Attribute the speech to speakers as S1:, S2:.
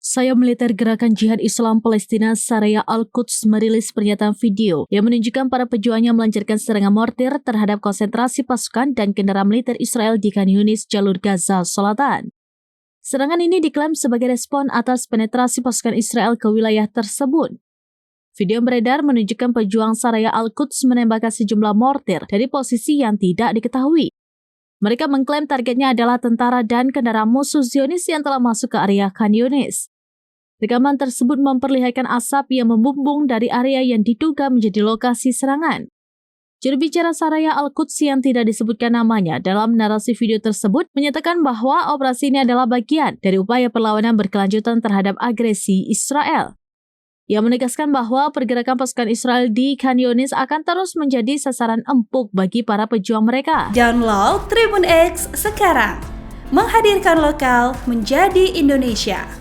S1: Sayap militer Gerakan Jihad Islam Palestina Syariah Al-Quds merilis pernyataan video yang menunjukkan para pejuangnya melancarkan serangan mortir terhadap konsentrasi pasukan dan kendaraan militer Israel di Khan Yunis, jalur Gaza Selatan. Serangan ini diklaim sebagai respon atas penetrasi pasukan Israel ke wilayah tersebut. Video yang beredar menunjukkan pejuang Syariah Al-Quds menembakkan sejumlah mortir dari posisi yang tidak diketahui. Mereka mengklaim targetnya adalah tentara dan kendaraan musuh Zionis yang telah masuk ke area Khan Yunis. Rekaman tersebut memperlihatkan asap yang membumbung dari area yang diduga menjadi lokasi serangan. Juru bicara Syariah Al-Quds yang tidak disebutkan namanya dalam narasi video tersebut menyatakan bahwa operasi ini adalah bagian dari upaya perlawanan berkelanjutan terhadap agresi Israel. Ia menegaskan bahwa pergerakan pasukan Israel di Khan Yunis akan terus menjadi sasaran empuk bagi para pejuang mereka.
S2: Download Tribun X sekarang, menghadirkan lokal menjadi Indonesia.